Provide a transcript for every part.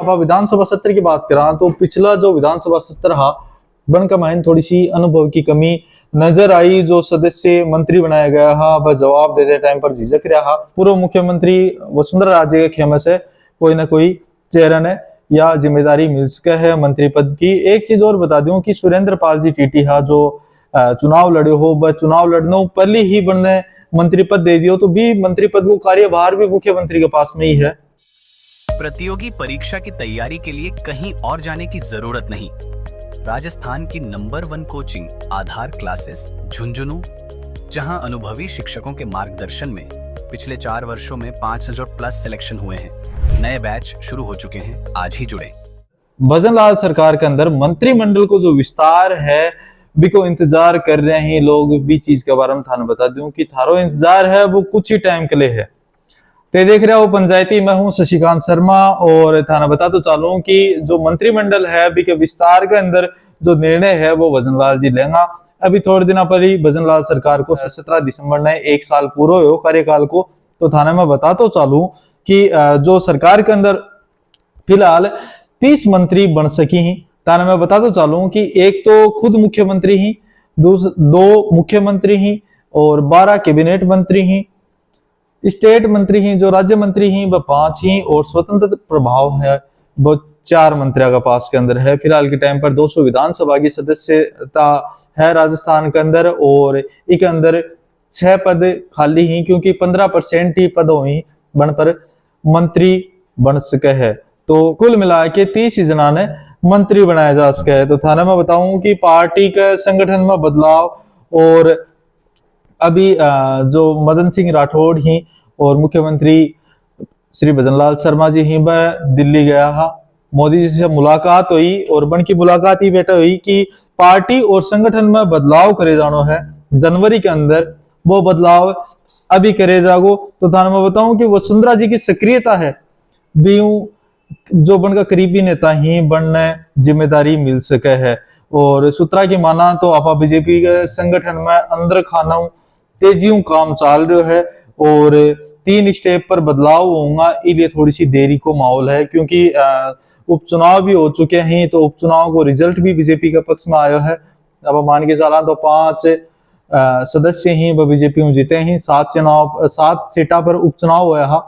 आप विधानसभा सत्र की बात करा तो पिछला जो विधानसभा सत्र रहा बन का मायन थोड़ी सी अनुभव की कमी नजर आई। जो सदस्य मंत्री बनाया गया हा वह जवाब देते टाइम पर झिझक रहा। पूर्व मुख्यमंत्री वसुंधरा राजे के खेमे से कोई ना कोई चेहरा ने या जिम्मेदारी मिल सके है मंत्री पद की। एक चीज और बता दूं कि सुरेंद्र पाल जी टीटी हा जो चुनाव लड़े हो वह चुनाव लड़ने पहले ही बनने मंत्री पद दे दियो तो भी मंत्री पद को कार्यभार भी मुख्यमंत्री के पास में ही है। प्रतियोगी परीक्षा की तैयारी के लिए कहीं और जाने की जरूरत नहीं। राजस्थान की नंबर 1 कोचिंग आधार क्लासेस झुंझुनू, जहां अनुभवी शिक्षकों के मार्गदर्शन में पिछले 4 वर्षों में 5,000 प्लस सिलेक्शन हुए हैं। नए बैच शुरू हो चुके हैं, आज ही जुड़े। भजनलाल सरकार के अंदर मंत्रिमंडल को जो विस्तार है भी को इंतजार कर रहे हैं लोग। भी चीज के बारे में थाने बता दूं कि थारो इंतजार है वो कुछ ही टाइम के लिए है। ते देख रहे हो पंचायती, मैं हूं शशिकांत शर्मा और थाना बता तो चालू कि जो मंत्रिमंडल है अभी के विस्तार के अंदर जो निर्णय है वो भजनलाल जी लेंगा। अभी थोड़े दिन पर ही भजनलाल सरकार को 17 दिसंबर ने 1 साल पूरा हो कार्यकाल को। तो थाने में बता तो चालू कि जो सरकार के अंदर फिलहाल 30 मंत्री बन सकी ही। थाने में बता तो चालू कि एक तो खुद मुख्यमंत्री ही, 2 मुख्यमंत्री ही और 12 कैबिनेट मंत्री ही, स्टेट मंत्री ही, जो राज्य मंत्री ही वह 5 ही और स्वतंत्र प्रभाव है वो 4 मंत्रियों का पास के अंदर है। फिलहाल के टाइम पर 200 विधानसभा की सदस्यता है राजस्थान के अंदर और एक अंदर 6 पद खाली ही क्योंकि 15% ही पद हुई बन पर मंत्री बन सके है। तो कुल मिला के 30 जना ने मंत्री बनाया जा सके है। तो थाने में बताऊं कि पार्टी के संगठन में बदलाव और अभी जो मदन सिंह राठौड़ ही और मुख्यमंत्री श्री भजनलाल शर्मा जी ही वह दिल्ली गया हा। मोदी जी से मुलाकात हुई और बन की मुलाकात ही बेटा हुई कि पार्टी और संगठन में बदलाव करे जानो है जनवरी के अंदर। वो बदलाव अभी करे जागो। तो थाने में बताऊं कि वसुंधरा जी की सक्रियता है भी जो बन का करीबी नेता ही बनने जिम्मेदारी मिल सके है। और सूत्रा की माना तो आपा बीजेपी के संगठन में अंदर खाना तेजियों काम चाल रहे है और 3 स्टेप पर बदलाव होगा। इसलिए थोड़ी सी देरी को माहौल है क्योंकि उपचुनाव भी हो चुके हैं। तो उपचुनाव को रिजल्ट भी बीजेपी के पक्ष में आया है। अब मान के चला तो 5 सदस्य ही वह बीजेपी जीते ही। 7 सीटा पर उपचुनाव हुआ है।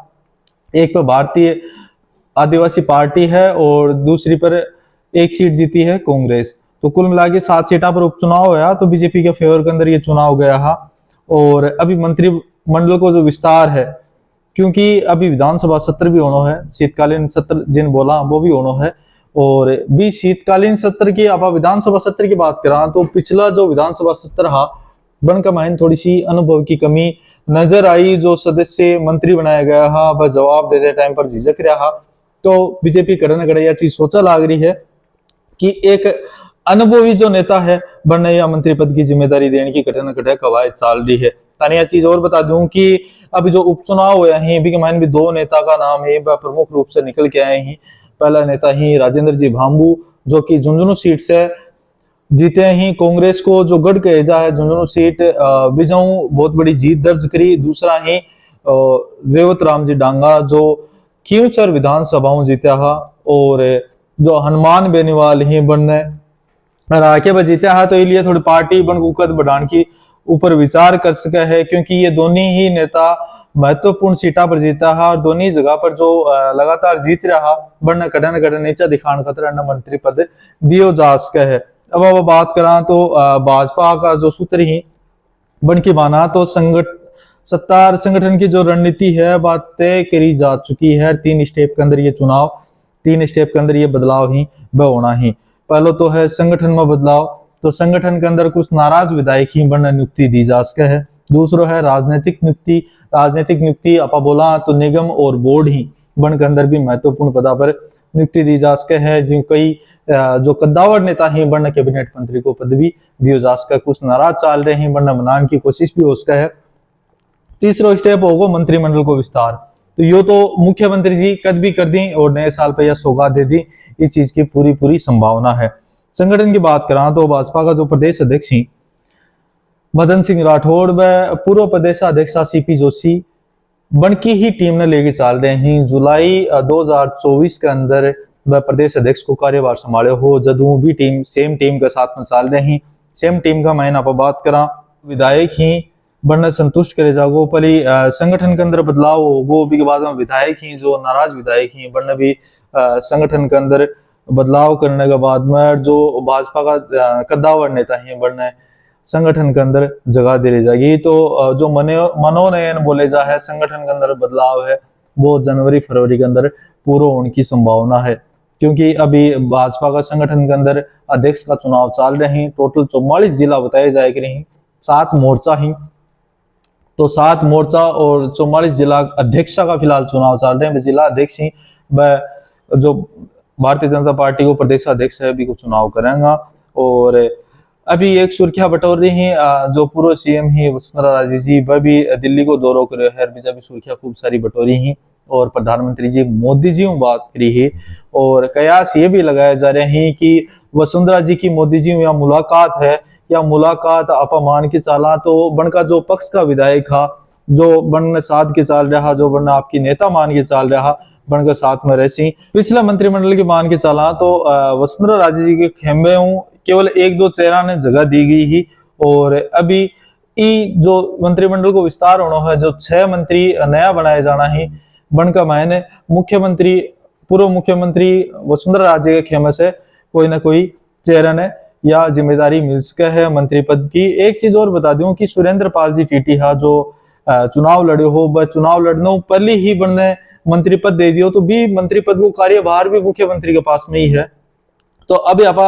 एक पर भारतीय आदिवासी पार्टी है और दूसरी पर 1 सीट जीती है कांग्रेस। तो कुल मिला के 7 सीटा पर उपचुनाव हुआ तो बीजेपी के फेवर के अंदर ये चुनाव गया है। और अभी मंत्रिमंडल को जो विस्तार है क्योंकि अभी विधानसभा सत्र भी होना है, शीतकालीन सत्र जिन बोला वो भी होना है। और भी शीतकालीन सत्र की आप विधानसभा सत्र की बात करा तो पिछला जो विधानसभा सत्र रहा बन का मायन थोड़ी सी अनुभव की कमी नजर आई। जो सदस्य मंत्री बनाया गया हा वह जवाब देते टाइम पर झिझक रहा। तो बीजेपी कड़े न कड़े यह चीज सोचा लग रही है कि एक अनुभवी जो नेता है बनने या मंत्री पद की जिम्मेदारी देने की कटे न कटे कवायद चल रही है। तानी यह चीज और बता दूं कि अभी जो उपचुनाव हुए हैं भी के मायने भी 2 नेता का नाम है प्रमुख रूप से निकल के आए हैं। पहला नेता ही राजेंद्र जी भांबू जो कि झुंझुनू सीट से जीते ही। कांग्रेस को जो गढ़ कहेजा है झुंझुनू सीट विजयू बहुत बड़ी जीत दर्ज करी। दूसरा ही रेवत राम जी डांगा जो खींवसर विधानसभाओं जीता है और जो हनुमान बेनीवाल ही बनने राके पर जीता है। तो इसलिए थोड़ी पार्टी बन कद बढ़ाने की ऊपर विचार कर सके है क्योंकि ये दोनों ही नेता महत्वपूर्ण सीटा पर जीता है और दोनों जगह पर जो लगातार जीत रहा बनने कड़े न कड़े नीचा दिखाने खतरा मंत्री पद भी हो जा सके है। अब बात करा तो भाजपा का जो सूत्र ही बन की माना तो सत्तार संगठन की जो रणनीति है बात तय करी जा चुकी है। 3 स्टेप के अंदर ये चुनाव, 3 स्टेप के अंदर ये बदलाव ही वह होना ही। पहला तो है संगठन में बदलाव। तो संगठन के अंदर कुछ नाराज विधायक ही बनने नियुक्ति दी जा सके है। दूसरा है राजनीतिक नियुक्ति। राजनीतिक नियुक्ति आपा बोला तो निगम और बोर्ड ही बन के अंदर भी महत्वपूर्ण पदा पर नियुक्ति दी जा सके है। जो कई जो कद्दावर नेता ही बनने कैबिनेट मंत्री को पदवी भी हो जा सके। कुछ नाराज चाल रहे हैं बनने बनाने की कोशिश भी हो सके है। तीसरा स्टेप होगा मंत्रिमंडल को विस्तार। तो यो तो मुख्यमंत्री जी कद भी कर दी और नए साल पर यह सौगात दे दी। इस चीज की पूरी संभावना है। संगठन की बात करा तो भाजपा का जो प्रदेश अध्यक्ष ही मदन सिंह राठौड़ व पूर्व प्रदेश अध्यक्ष सीपी जोशी बन की ही टीम ने लेके चल रहे हैं। जुलाई 2024 के अंदर व प्रदेश अध्यक्ष को कार्यभार संभाले हो। जदू भी टीम सेम टीम के साथ में चल रही, सेम टीम का मैंने आप बात करा विधायक ही बनना संतुष्ट करे जागो पहले संगठन के अंदर बदलाव हो, वो भी के बाद में विधायक ही जो नाराज विधायक ही बनना भी संगठन के अंदर बदलाव करने के बाद में जो भाजपा का कद्दावर नेता ही बनना संगठन के अंदर जगह दे जाएगी। तो जो मनोनयन बोले जा है संगठन के अंदर बदलाव है वो जनवरी फरवरी के अंदर पूरा होने की संभावना है, क्योंकि अभी भाजपा का संगठन के अंदर अध्यक्ष का चुनाव चल रहे हैं। टोटल 44 जिला बताए जाए कि नहीं, 7 मोर्चा ही, तो 7 मोर्चा और 44 जिला अध्यक्ष का फिलहाल चुनाव चल रहे हैं। जिला अध्यक्ष ही जो भारतीय जनता पार्टी को प्रदेश अध्यक्ष है अभी को चुनाव करेंगे। और अभी एक सुर्खियां बटोर रही हैं, जो पूर्व सीएम ही वसुंधरा राजे जी वह भी दिल्ली को दौरो करे है, भी सुर्खियां खूब सारी बटोरी हैं। और प्रधानमंत्री जी मोदी जी बात करी है और कयास ये भी लगाया जा रहे हैं कि वसुंधरा जी की मोदी जी या मुलाकात है या मुलाकात अपमान की चाला, तो बन का जो पक्ष का विधायक था जो बन साथ के चाल रहा, जो बन आपकी नेता मान के चाल रहा, बनकर साथ में रहसी पिछले मंत्रिमंडल के मान के चला तो वसुंधरा राजे जी के खेमे केवल 1-2 चेहरा ने जगह दी गई ही। और अभी जो मंत्रिमंडल को विस्तार होना है, जो 6 मंत्री नया बनाया जाना है, बनका मायने मुख्यमंत्री पूर्व मुख्यमंत्री वसुंधरा राजे के खेमे से कोई ना कोई चेहरा ने या जिम्मेदारी मिल सके है मंत्री पद की। एक चीज और बता दूं कि सुरेंद्र पाल जी टीटी जो चुनाव लड़े हो, वह चुनाव लड़ने पहले ही बनने मंत्री पद दे दियो, तो भी मंत्री पद को कार्यभार भी मुख्यमंत्री के पास में ही है। तो अभी आप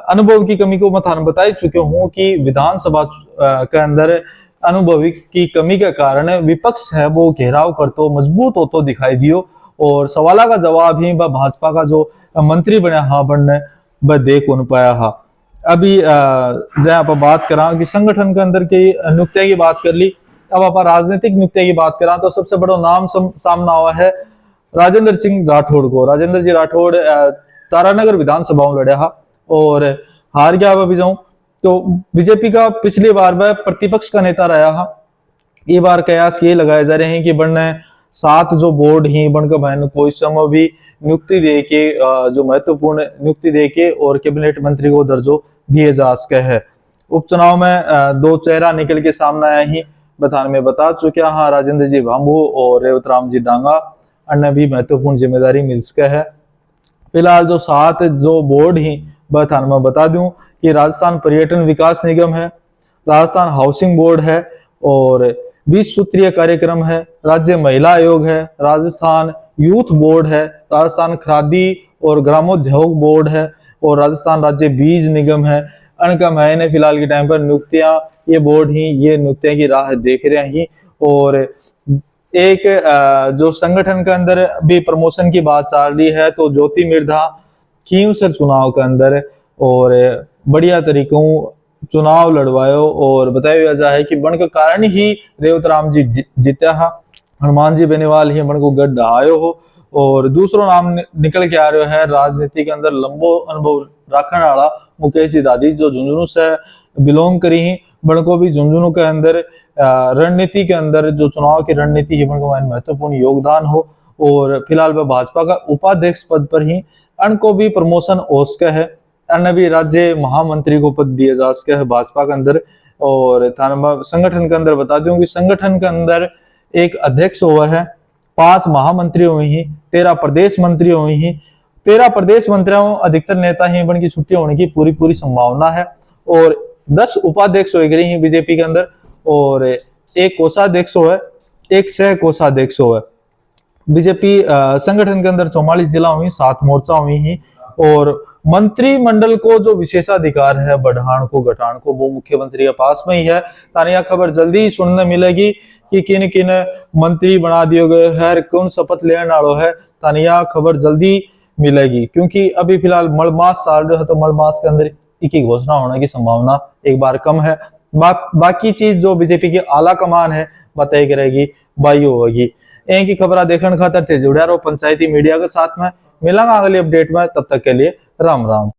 अनुभव की कमी को मैं बता चुके हूं कि विधानसभा के अंदर अनुभवी की कमी के कारण विपक्ष है वो घेराव कर तो मजबूत हो तो दिखाई दियो, और सवाल का जवाब ही भाजपा का जो मंत्री बने हाँ बनने वह दे कौन पाया हा। अभी जय आप बात करा कि संगठन के अंदर की नियुक्तियां की बात कर ली, अब आप राजनीतिक नियुक्तियां की बात करा तो सबसे बड़ा नाम सामना हुआ है राजेंद्र सिंह राठौड़ को। राजेंद्र जी राठौड़ तारानगर विधानसभा में लड़े हा और हार गया। अभी जाऊं तो बीजेपी का पिछली बार वह प्रतिपक्ष का नेता रहा हा, ये बार कयास ये लगाए जा रहे हैं कि बनने 7 जो बोर्ड ही बनकर बहन कोई समय भी नियुक्ति दे के जो महत्वपूर्ण नियुक्ति दे के और कैबिनेट मंत्री को दर्जो दिए जा सके है। उपचुनाव में 2 चेहरा निकल के सामने आए ही बताने में बता चुके हाँ, राजेंद्र जी भांबू और रेवत राम जी डांगा अन्य भी महत्वपूर्ण जिम्मेदारी मिल सके है। फिलहाल जो 7 जो बोर्ड ही बताने में बता दूं कि राजस्थान पर्यटन विकास निगम है, राजस्थान हाउसिंग बोर्ड है और 20 सूत्रीय कार्यक्रम है, राज्य महिला आयोग है, राजस्थान यूथ बोर्ड है, राजस्थान खादी और ग्रामोद्योग बोर्ड है और राजस्थान राज्य बीज निगम है। अनका मैंने फिलहाल के टाइम पर नियुक्तियां ये बोर्ड ही ये नियुक्तियां की राह देख रहे हैं। और एक जो संगठन के अंदर भी प्रमोशन की बात चल रही है तो ज्योति मिर्धा खींवसर चुनाव के अंदर और बढ़िया तरीकों चुनाव लड़वायो और बताया जा है कि बन के कारण ही रेवत राम जी जीत्या हा, हनुमान जी बेनीवाल ही बन को गढ़ डहायो हो। और दूसरो नाम निकल के आ रहे है राजनीति के अंदर लंबो अनुभव रखने वाला मुकेश जी दादी जो झुंझुनू से बिलोंग करी ही, बन को भी झुंझुनू के अंदर रणनीति के अंदर जो चुनाव की रणनीति है बन को महत्वपूर्ण योगदान हो। और फिलहाल वह भाजपा का उपाध्यक्ष पद पर ही अनको भी प्रमोशन हो सके है, अन्य भी राज्य महामंत्री को पद दिया जा सके है भाजपा के अंदर। और संगठन के अंदर बता दूं कि संगठन के अंदर एक अध्यक्ष हुआ है, 5 महामंत्री हुए ही, 13 प्रदेश मंत्री हुए ही, 13 प्रदेश मंत्रियों अधिकतर नेता ही बन की छुट्टी होने की पूरी संभावना है और 10 उपाध्यक्ष हो गए हैं बीजेपी के अंदर और एक कोषाध्यक्ष हुआ, एक सह कोषाध्यक्ष हुआ। बीजेपी संगठन के अंदर 44 जिला हुई, 7 मोर्चा हुई ही और मंत्रिमंडल को जो विशेषाधिकार है बढ़ान को घटान को वो मुख्यमंत्री के पास में ही है। तानिया खबर जल्दी ही सुनने मिलेगी कि किन किन मंत्री बना दिए गए हैं, कौन शपथ लेने वालों है, तानिया खबर जल्दी मिलेगी क्योंकि अभी फिलहाल मलमास चल रहा है तो मलमास के अंदर एक घोषणा होने की संभावना एक बार कम है। बाकी चीज जो बीजेपी की आला कमान है बताई करेगी बाई होगी। एक ही खबर देखने खातर जुड़ा रहो पंचायती मीडिया के साथ में। मिलेंगे अगली अपडेट में, तब तक के लिए राम राम।